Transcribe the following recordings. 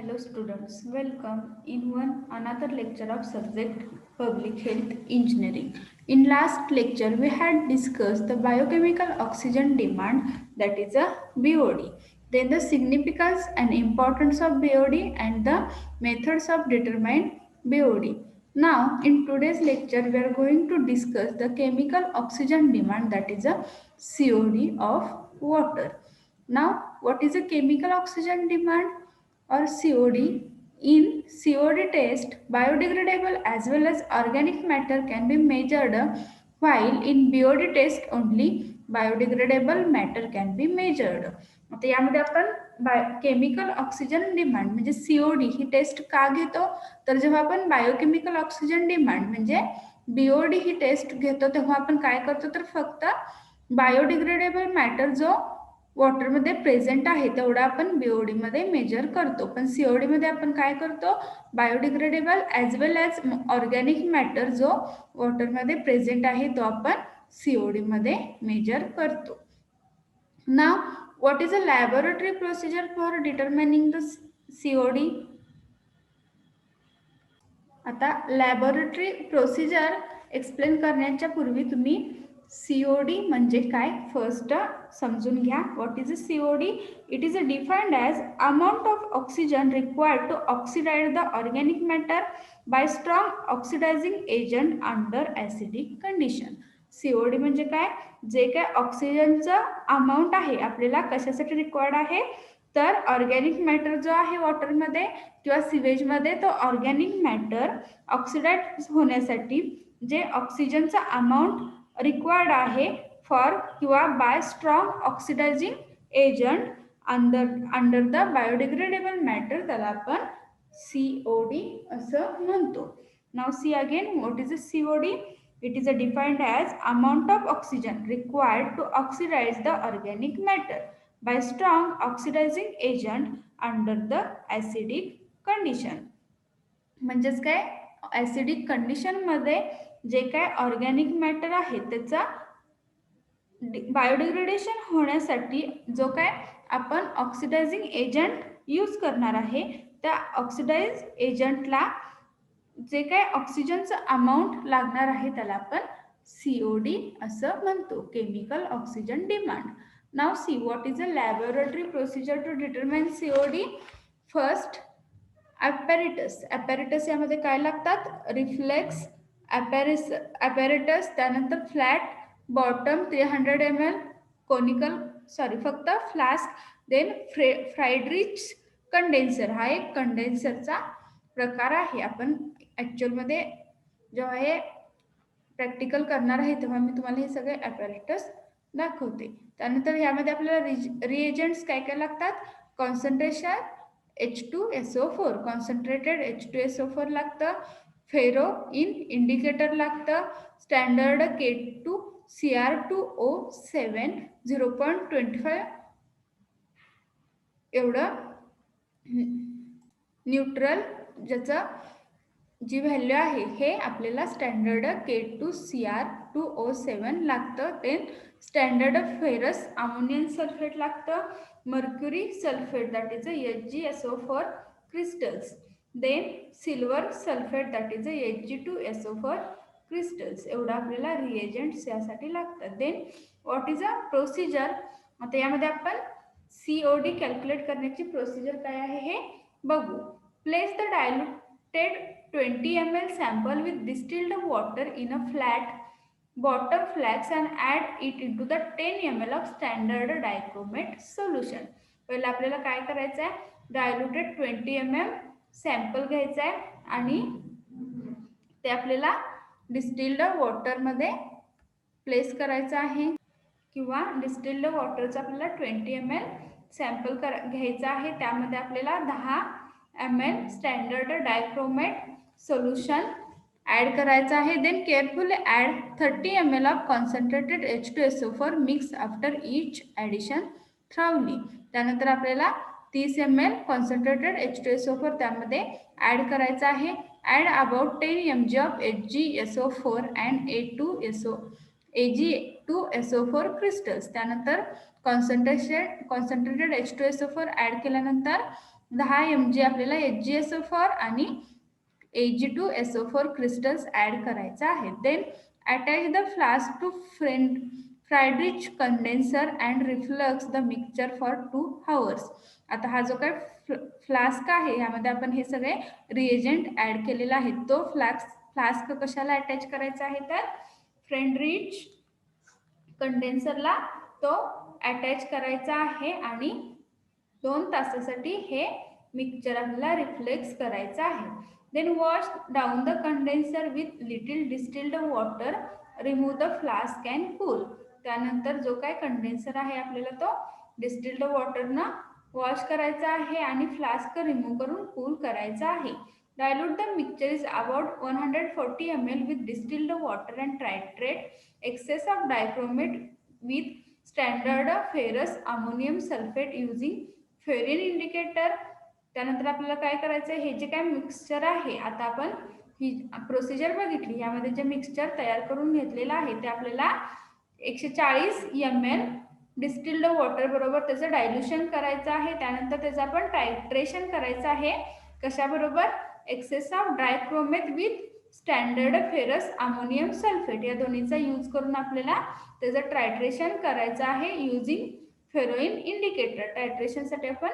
Hello students, welcome in one another lecture of subject Public Health Engineering. In last lecture we had discussed the biochemical oxygen demand, that is a BOD. Then the significance and importance of BOD and the methods of determine BOD. Now in today's lecture we are going to discuss the chemical oxygen demand, that is a COD of water. Now what is a chemical oxygen demand or COD? In COD test, biodegradable as well as organic matter can be measured, while in BOD test only biodegradable matter can be measured. आता यामध्ये आपण chemical oxygen demand म्हणजे COD ही taste का घेतो, तर जेव्हा आपण biochemical oxygen demand म्हणजे बीओडी ही टेस्ट घेतो तेव्हा आपण काय करतो, तर फक्त बायोडिग्रेडेबल मॅटर जो वॉटरमध्ये प्रेझेंट आहे तेवढा आपण बीओडी मध्ये मेजर करतो. पण सीओडी मध्ये आपण काय करतो, बायोडिग्रेडेबल ॲज वेल ॲज ऑर्गॅनिक मॅटर जो वॉटरमध्ये प्रेझेंट आहे तो आपण सीओडी मध्ये मेजर करतो. Now what is a laboratory procedure for determining the COD. आता लॅबोरेटरी प्रोसिजर एक्सप्लेन करण्याच्या पूर्वी तुम्ही सीओडी म्हणजे काय फर्स्ट समजून घ्या. What is a COD? It is a defined as amount of oxygen required to oxidize the organic matter by strong oxidizing agent under acidic condition. COD म्हणजे काय, जे काय ऑक्सिजनचं अमाऊंट आहे आपल्याला कशासाठी रिक्वायर्ड आहे, तर ऑर्गॅनिक मॅटर जो आहे वॉटरमध्ये किंवा सिवेजमध्ये तो ऑर्गॅनिक मॅटर ऑक्सिडाइज होण्यासाठी जे ऑक्सिजनचा अमाऊंट रिक्वायर्ड आहे फॉर किंवा by strong oxidizing agent under the biodegradable matter, त्याला आपण सीओडी असं म्हणतो. Now see again, what is a COD? It is defined as amount of oxygen required to oxidize the organic matter by strong oxidizing agent under the acidic condition. म्हणजेच काय, acidic कंडिशनमध्ये जे काय organic matter आहे त्याचा biodegradation होण्यासाठी जो काय आपण ऑक्सिडायझिंग एजंट यूज करणार आहे त्या ऑक्सिडाइज एजंटला जे काय ऑक्सिजनचं अमाऊंट लागणार आहे त्याला आपण सीओडी असं म्हणतो, केमिकल ऑक्सिजन डिमांड. नाव C, what is a laboratory procedure to determine COD. First apparatus. Apparatus यामध्ये काय लागतात, रिफ्लेक्स ॲपॅरेटस, त्यानंतर फ्लॅट बॉटम 300 ml कोनिकल फक्त फ्लास्क, देन फ्रायड्रिच कंडेन्सर. हा एक कंडेन्सरचा प्रकार आहे. आपण ॲक्च्युअलमध्ये जेव्हा हे प्रॅक्टिकल करणार आहे तेव्हा मी तुम्हाला हे सगळे ॲपॅरेटस दाखवते. त्यानंतर यामध्ये आपल्याला रिएजंट्स काय काय लागतात, कॉन्सन्ट्रेशन H2SO4, कॉन्सन्ट्रेटेड H2SO4 लागतं, फेरो इंडिकेटर लागतं, स्टँडर्ड K2Cr2O7 0.25 एवढं न्यूट्रल ज्याचं जी व्हॅल्यू आहे हे आपल्याला स्टँडर्ड K2Cr2O7 लागतं. Then standard ferrous ammonium sulfate लागतं, mercury sulfate that is HgSO4 crystals, then silver sulfate that is Hg2SO4 crystals. एवढं आपल्याला रिएजंट्स यासाठी लागतात. Then what is a procedure. आता यामध्ये आपण सीओडी कॅल्क्युलेट करण्याची प्रोसिजर काय आहे हे बघू. Place the diluted 20 ml sample with distilled water in a flat bottom flask and add it into the 10 ml of standard dichromate solution. पहिला आपल्याला काय करायचं आहे, डायल्युटेड 20 ml सॅम्पल घ्यायचा आहे आणि ते आपल्याला डिस्टिल्ड वॉटरमध्ये प्लेस करायचं आहे किंवा डिस्टिल्ड वॉटरचा आपल्याला 20 ml सॅम्पल घ्यायचा आहे. त्यामध्ये आपल्याला 10 ml standard dichromate solution add करायचं आहे. Then carefully add 30 ml of concentrated H2SO4 mix after each addition thoroughly. त्यानंतर आपल्याला 30 ml कॉन्सन्ट्रेटेड H2SO4 त्यामध्ये ॲड करायचं आहे. Add about 10 mg of HgSO4 and Ag2SO4 crystals. त्यानंतर कॉन्सन्ट्रेटेड H2SO4 ॲड केल्यानंतर 10 mg आपल्याला HgSO4 आणि Ag2SO4 क्रिस्टल्स ॲड करायचं आहे. Then attach the flask to Friedrich condenser and reflux the mixture for 2 hours. आता हा जो काय फ्लास्क आहे यामध्ये आपण हे सगळे रिएजंट ॲड केलेला आहे. तो फ्लास्क कशाला अटॅच करायचा आहे तर फ्रेंडरिच कंडेन्सरला तो अटॅच करायचा आहे आणि 2 तासासाठी हे मिक्सचर आपल्याला रिफ्लेक्स करायचं आहे. Then wash down the condenser with little distilled water, remove the flask and cool. त्यानंतर जो काय कंडेन्सर आहे आपल्याला तो डिस्टिल्ड वॉटरनं वॉश करायचा आहे आणि फ्लास्क रिमूव्ह करून कूल करायचा आहे. Dilute the mixture is about 140 ml with distilled water and titrate excess of dichromate with standard ferrous ammonium sulfate using ferroin indicator. त्यानंतर आपल्याला काय करायचं आहे, हे जे काय मिक्सचर आहे, आता आपण ही प्रोसिजर बघितली. यामध्ये जे मिक्सचर तयार करून घेतलेलं आहे ते आपल्याला 140 ml डिस्टिल्ड वॉटर बरोबर त्याचं डायल्युशन करायचं आहे. त्यानंतर त्याचं आपण टायट्रेशन करायचं आहे. कशाबरोबर? Excess of dichromate with standard ferrous ammonium sulfate या दोन्हीचा यूज करून आपल्याला त्याचं टायट्रेशन करायचं आहे युजिंग फेरोइन इंडिकेटर. टायट्रेशनसाठी आपण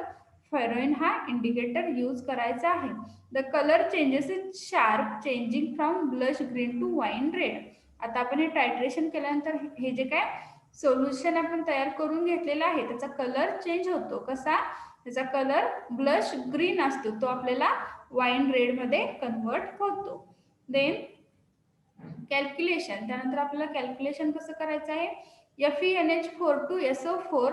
फेरोइन हा इंडिकेटर यूज करायचा आहे. The colour changes is sharp, changing from blush green to wine red. आता आपण हे टायट्रेशन केल्यानंतर हे जे काय सोल्युशन आपण तयार करून घेतलेला आहे त्याचा कलर चेंज होतो. कसा? त्याचा कलर ब्लश ग्रीन असतो, तो आपल्याला वाईन रेड मध्ये कन्वर्ट होतो. Then calculation. त्यानंतर आपल्याला कॅल्क्युलेशन कसं करायचं आहे, FeNH42SO4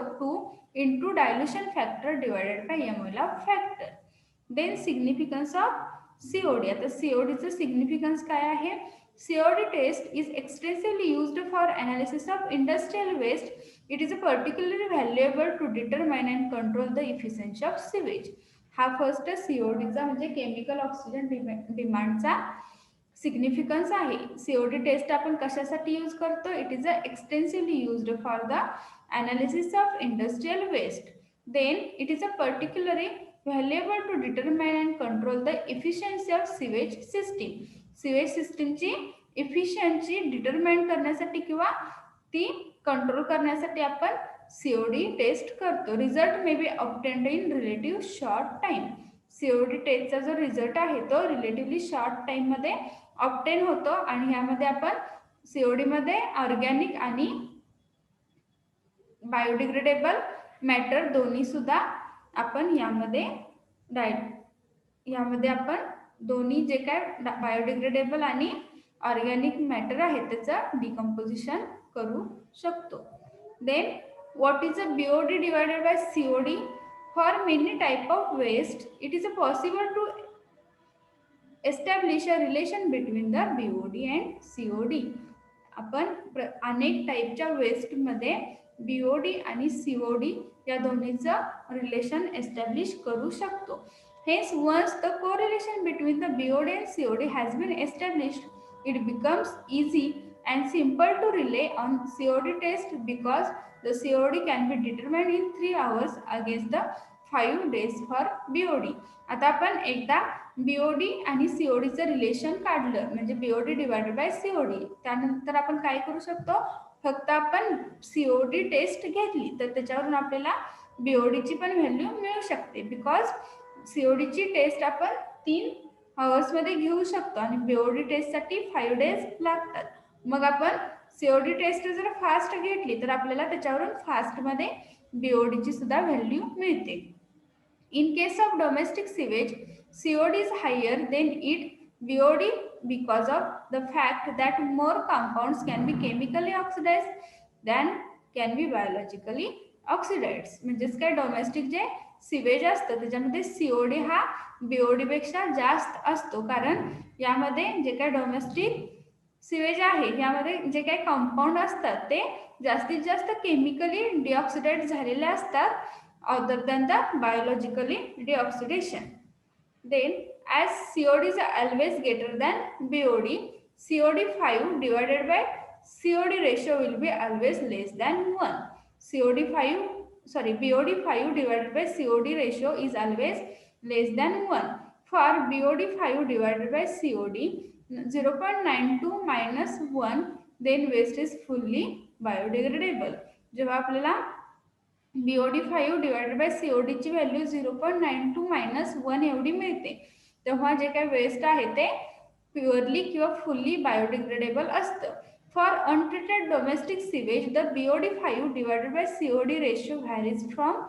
into dilution factor divided by mol of factor. Then significance of COD. आता CODचं सिग्निफिकन्स काय आहे? COD test is extensively used for analysis of industrial waste. It is particularly valuable to determine and control the efficiency of sewage. हा first CODचा म्हणजे chemical oxygen डिमांडचा significance आहे. COD test आपण कशासाठी यूज करतो? It is extensively used for the analysis of industrial waste. Then it is particularly valuable to determine and control the efficiency of sewage system. Sewage सिस्टीमची efficiency determine करण्यासाठी किंवा ती control करण्यासाठी आपण COD taste करतो. Result may be obtained in relative short time. COD टेस्टचा जो result आहे तो रिलेटिव्हली शॉर्ट टाइम मध्ये ऑब्टेन होतो आणि ह्यामध्ये आपण COD मध्ये ऑर्गॅनिक आणि बायोडिग्रेडेबल मॅटर दोन्ही सुद्धा आपण यामध्ये आपण दोन्ही जे काय बायोडिग्रेडेबल आणि ऑर्गॅनिक मॅटर आहे त्याचं डिकम्पोजिशन करू शकतो. Then what is a BOD divided by COD? For many type of waste it is possible to establish a relation between the BOD and COD. आपण अनेक टाईपच्या वेस्टमध्ये BOD आणि COD या दोन्हीचं रिलेशन एस्टॅब्लिश करू शकतो. Hence, once the correlation between the BOD and COD has been established, it becomes easy and simple to rely on COD test because the COD can be determined in 3 hours against the 5 days for BOD. आता आपण एकदा BOD आणि CODचं relation काढलं म्हणजे BOD divided by COD. त्यानंतर आपण काय करू शकतो? फक्त आपण COD टेस्ट घेतली तर त्याच्यावरून आपल्याला BODची पण व्हॅल्यू मिळू शकते. बिकॉज CODची टेस्ट आपण 3 आवर्समध्ये घेऊ शकतो आणि BOD टेस्टसाठी 5 डेज लागतात. मग आपण COD टेस्ट जर फास्ट घेतली तर आपल्याला त्याच्यावरून फास्टमध्ये BODची सुद्धा व्हॅल्यू मिळते. In case of domestic sewage, COD is higher than BOD because of the fact that more compounds can be chemically oxidized than can be biologically oxidized. म्हणजेच काय, डोमेस्टिक जे सिवेज असतं त्याच्यामध्ये COD हा BOD पेक्षा जास्त असतो कारण यामध्ये जे काय डोमेस्टिक सिवेज आहे यामध्ये जे काही कंपाऊंड असतात ते जास्तीत जास्त केमिकली डिऑक्सिडाइड झालेले असतात other than the biologically deoxidation. Then as COD is always greater than BOD, COD 5 divided by COD ratio will be always less than 1. BOD5 divided by COD ratio is always less than 1. For BOD5 divided by COD 0.92 minus 1, then waste is fully biodegradable. जेव्हा आपल्याला BOD5 divided by COD ची value 0.92 minus 1 एवढी मिळते, तेव्हा जे काही waste आहे ते प्युअरली किंवा फुल्ली बायोडिग्रेडेबल असतं. For untreated domestic sewage the BOD5 divided by COD ratio varies from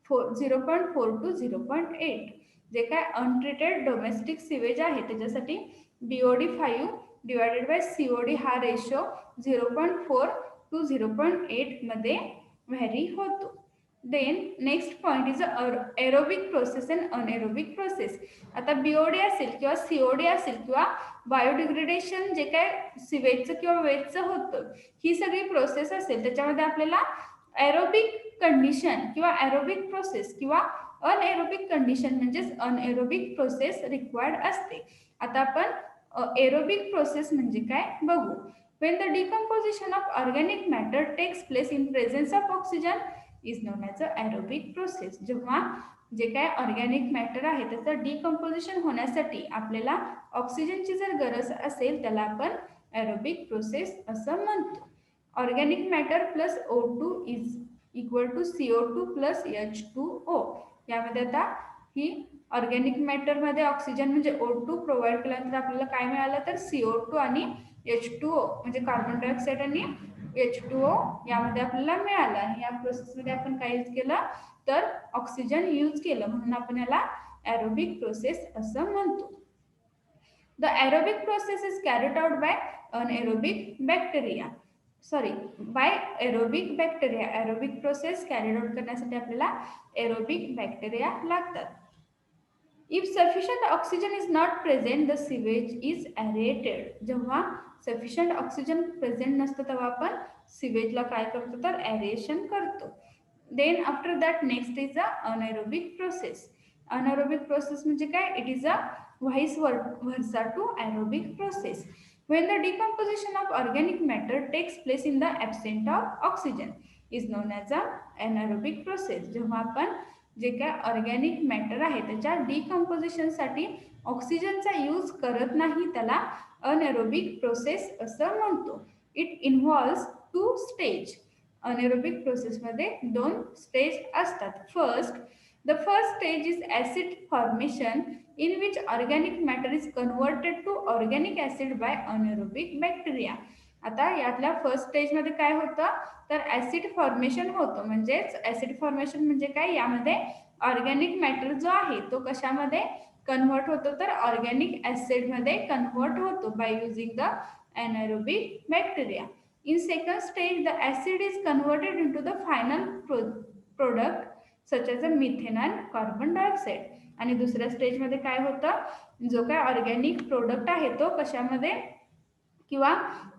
0.4 to 0.8. जे काय अनट्रीटेड डोमेस्टिक सिवेज आहे त्याच्यासाठी BOD5 डिवाइडेड बाय COD हा रेशो 0.4 टू 0.8 मध्ये व्हॅरी होतो. Then next point is aerobic process and anaerobic process. आता BOD असेल किंवा COD असेल किंवा बायोडिग्रेडेशन जे काय सिवेजचं किंवा वेस्टचं होतं, ही सगळी प्रोसेस असेल त्याच्यामध्ये आपल्याला एरोबिक कंडिशन किंवा एरोबिक प्रोसेस किंवा अनएरोबिक कंडिशन म्हणजेच अनएरोबिक प्रोसेस रिक्वायर्ड असते. आता आपण एरोबिक प्रोसेस म्हणजे काय बघू. When the decomposition of organic matter takes place in presence of oxygen is known as a aerobic process. जेव्हा जे काय ऑर्गॅनिक मॅटर आहे त्याचं डिकम्पोजिशन होण्यासाठी आपल्याला ऑक्सिजनची जर गरज असेल त्याला आपण एरोबिक प्रोसेस असं म्हणतो. Organic matter plus O2 is equal to CO2 plus H2O. यामध्ये आता ही ऑर्गॅनिक मॅटरमध्ये ऑक्सिजन म्हणजे O2 प्रोव्हाइड केल्यानंतर आपल्याला काय मिळालं तर CO2 आणि H2O म्हणजे कार्बन डायऑक्साईड आणि H2O यामध्ये आपल्याला मिळालं. आणि या प्रोसेसमध्ये आपण काय यूज केलं तर ऑक्सिजन यूज केलं, म्हणून आपण याला एरोबिक प्रोसेस असं म्हणतो. The aerobic process is carried out by anaerobic bacteria by aerobic bacteria. Aerobic process carried out करण्यासाठी आपल्याला एरोबिक बॅक्टेरिया लागतात. If sufficient oxygen is not present the sewage is aerated. जेव्हा सफिशियंट ऑक्सिजन प्रेझेंट नसतं तेव्हा आपण सिवेजला काय करतो तर एरेशन करतो. Then after that next is a anaerobic process. Anaerobic process म्हणजे काय, it is a vice versa to aerobic process. When the decomposition of organic matter takes place in the absence of oxygen is known as a anaerobic process. जेव्हा आपण जे काय organic matter आहे त्याच्या डिकम्पोजिशनसाठी ऑक्सिजनचा use करत नाही त्याला अनएरोबिक प्रोसेस असं म्हणतो. It involves 2 stage. अनएरोबिक प्रोसेसमध्ये 2 स्टेज असतात. The first stage is acid formation in which organic matter is converted to organic acid by anaerobic bacteria. आता यातल्या फर्स्ट स्टेजमध्ये काय होतं तर ऍसिड फॉर्मेशन होतं. म्हणजेच ऍसिड फॉर्मेशन म्हणजे काय, यामध्ये ऑर्गॅनिक मॅटर जो आहे तो कशामध्ये कन्व्हर्ट होतो तर ऑर्गॅनिक ऍसिडमध्ये कन्व्हर्ट होतो by using the anaerobic bacteria. In second stage the acid is converted into the final product such as a methane and carbon dioxide. आणि दुसऱ्या स्टेजमध्ये काय होतं, जो काय ऑर्गॅनिक प्रोडक्ट आहे तो कशामध्ये किंवा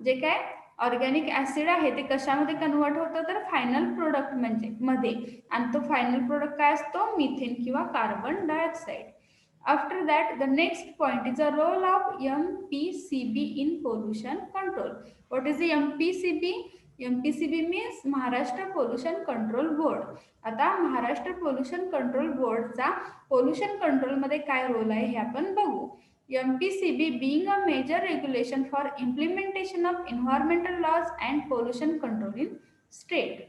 जे काय ऑर्गॅनिक ऍसिड आहे ते कशामध्ये कन्वर्ट होतं तर फायनल प्रोडक्ट म्हणजे मध्ये. आणि तो फायनल प्रोडक्ट काय असतो मिथेन किंवा carbon dioxide. After that the next point is a role of MPCB in pollution control. What is the MPCB? MPCB means Maharashtra pollution control board. आता महाराष्ट्र पोल्युशन कंट्रोल बोर्डचा pollution कंट्रोलमध्ये काय रोल आहे हे आपण बघू. MPCB being a major regulation for implementation of environmental laws and pollution control in state.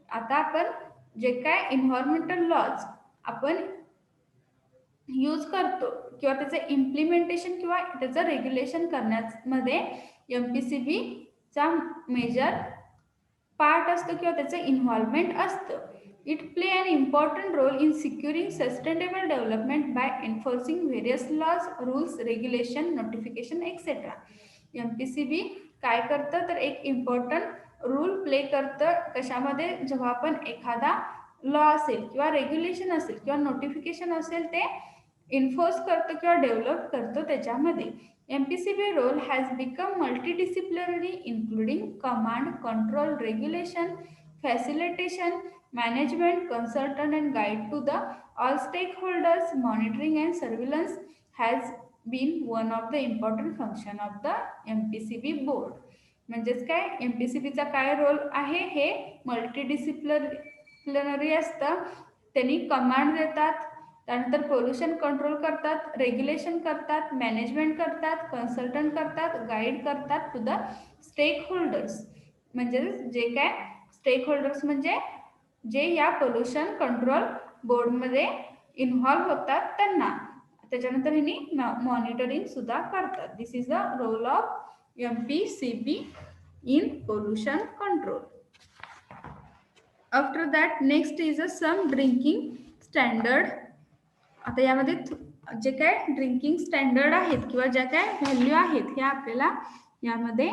आता आपण जे काय एन्व्हायरमेंटल लॉज आपण यूज करतो किंवा त्याचं इम्प्लिमेंटेशन किंवा त्याचं रेग्युलेशन करण्यामध्ये MPCB चा मेजर पार्ट असतो किंवा त्याचं इन्व्हॉल्वमेंट असतं. It play an important role in securing sustainable development by enforcing various laws, rules, regulation, notification, etc. MPCB काय करतं तर एक इम्पॉर्टंट रूल प्ले करतं कशामध्ये, जेव्हा आपण एखादा लॉ असेल किंवा रेग्युलेशन असेल किंवा नोटिफिकेशन असेल ते इन्फोर्स करतो किंवा डेव्हलप करतो त्याच्यामध्ये. MPCB role has become multidisciplinary including command, control, regulation, facilitation, management, consultant and guide to the all stakeholders. Monitoring and surveillance has been one of the important function of the MPCB board. म्हणजेच काय MPCBचा काय role आहे, हे multidisciplinary असतं. त्यांनी command देतात, त्यानंतर pollution control करतात, रेग्युलेशन करतात, मॅनेजमेंट करतात, कन्सल्टंट करतात, गाईड करतात टू द स्टेक होल्डर्स. म्हणजे जे काय स्टेक होल्डर्स म्हणजे जे या पोल्युशन कंट्रोल बोर्डमध्ये इन्व्हॉल्व होतात त्यांना. त्याच्यानंतर ह्यांनी मॉनिटरिंग सुद्धा करतात. This is the role of MPCB in pollution control. After that next is a some drinking standard. आता यामध्ये जे काय ड्रिंकिंग स्टँडर्ड आहेत किंवा ज्या काय व्हॅल्यू आहेत ह्या आपल्याला यामध्ये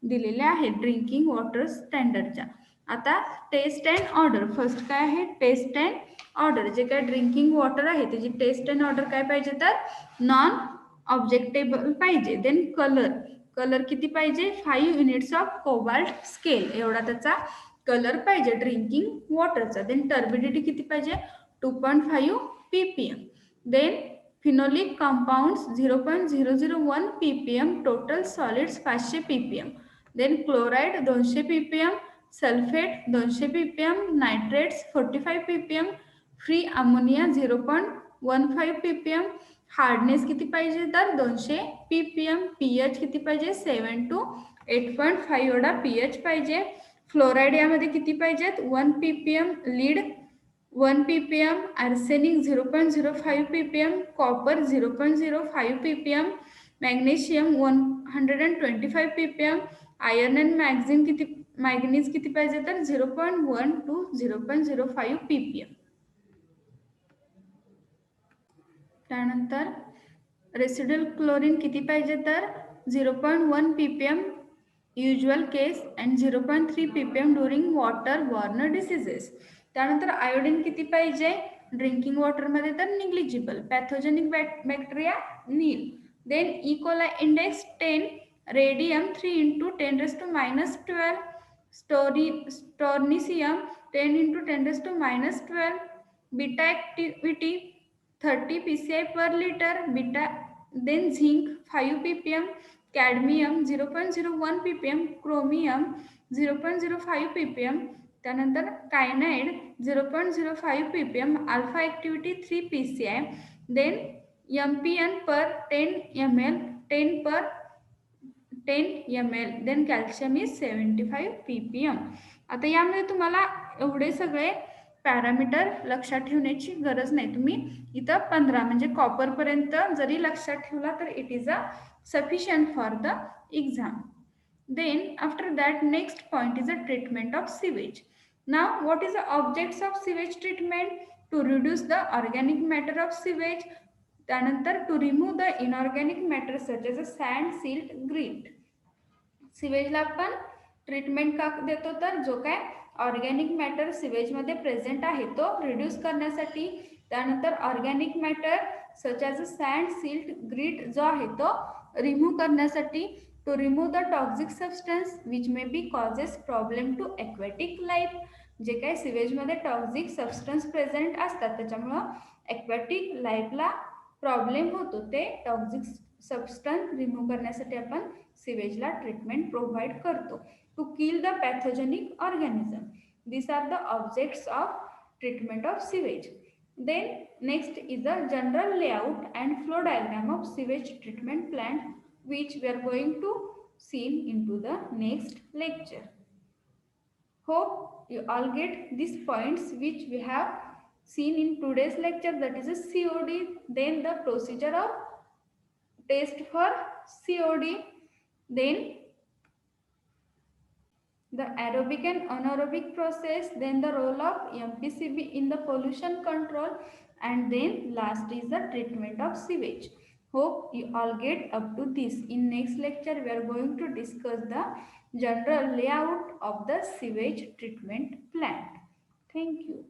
दिलेल्या आहेत ड्रिंकिंग वॉटर स्टँडर्डच्या. आता टेस्ट अँड ऑर्डर. फर्स्ट काय आहे टेस्ट अँड ऑर्डर. जे काय ड्रिंकिंग वॉटर आहे त्याची टेस्ट अँड ऑर्डर काय पाहिजे तर नॉन ऑब्जेक्टेबल पाहिजे. देन कलर किती पाहिजे 5 युनिट्स ऑफ कोबाल्ट स्केल एवढा त्याचा कलर पाहिजे ड्रिंकिंग वॉटरचा. देन टर्बिडिटी किती पाहिजे 2.5 ppm. Then phenolic compounds 0.001 ppm, total solids 500 ppm. Then chloride 200 ppm, sulfate 200 ppm, nitrates 45 ppm, free ammonia 0.15 ppm. Hardness किती पाहिजे तर 200 ppm. pH किती पाहिजे 7 to 8.5 एवढा pH पाहिजे. फ्लोराईड यामध्ये किती पाहिजेत 1 ppm, lead 1 ppm, arsenic 0.05 ppm, copper 0.05 ppm, magnesium 125 ppm, iron and manganese किती पाहिजे तर 0.1 to 0.05 ppm. त्यानंतर रेसिड्युअल क्लोरीन किती पाहिजे तर 0.1 ppm usual case and 0.3 ppm during water borne diseases. त्यानंतर आयोडीन किती पाहिजे ड्रिंकिंग वॉटरमध्ये तर negligible. Pathogenic bacteria nil. Then E coli index 10, radium 3 into 10⁻12, strontium 10 into 10⁻12, beta activity 30 pci per liter, beta. Then zinc 5 ppm, cadmium 0.01 ppm, chromium 0.05 ppm. त्यानंतर cyanide 0.05 ppm, alpha activity 3 pci. Then MPN per 10 ml, 10 per 10 ml. Then calcium is 75 ppm. आता यामध्ये तुम्हाला एवढे सगळे parameter लक्षात ठेवण्याची गरज नाही. तुम्ही इथं 15 म्हणजे कॉपरपर्यंत जरी लक्षात ठेवला तर it is a sufficient for the exam. Then after that next point is a treatment of sewage. Now what is the objects of sewage treatment? To reduce the organic matter of sewage. त्यानंतर to remove the inorganic matter such as a sand, silt, grit. सिवेजला आपण treatment का देतो तर जो काय organic matter सिवेजमध्ये present आहे तो reduce करण्यासाठी. त्यानंतर organic matter such as a sand, silt, grit जो आहे तो रिमूव्ह करण्यासाठी. To remove the toxic substance which may be causes problem to aquatic life. जे काही सिवेजमध्ये टॉक्सिक सबस्टन्स प्रेझेंट असतात त्याच्यामुळं ॲक्वॅटिक लाईफला प्रॉब्लेम होतो. ते टॉक्सिक सबस्टन्स रिमूव्ह करण्यासाठी आपण सिवेजला ट्रीटमेंट प्रोव्हाइड करतो. To kill the pathogenic organism. This are the objects of treatment of sewage. Then next is the general layout and flow diagram of sewage treatment plant which we are going to see into the next lecture. Hope you all get these points which we have seen in today's lecture, that is a COD, then the procedure of test for COD, then the aerobic and anaerobic process, then the role of MPCB in the pollution control, and then last is the treatment of sewage. Hope you all get up to this. In next lecture we are going to discuss the general layout of the sewage treatment plant. Thank you.